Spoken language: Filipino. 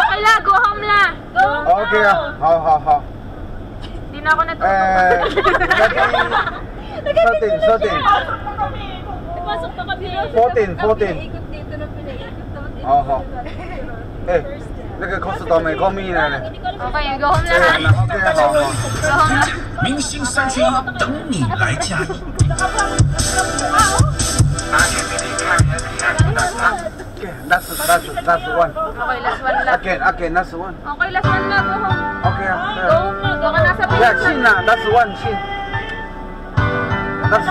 Okay la, go home la. Okay, ha. Hindi na ako natutulog. Sotin. Pasok na kami. 14. Ikot dito na pinaikot naman. nagka-cost to may communal. Okay, go home na. Okay, go home na. 明星三缺一，等你来加一。 That's one. Okay, last one lang. Again, that's one. Okay, last one lang. Go home. Okay. Go home na. Go ka na sa Yeah, Shin na. That's one, Shin. That's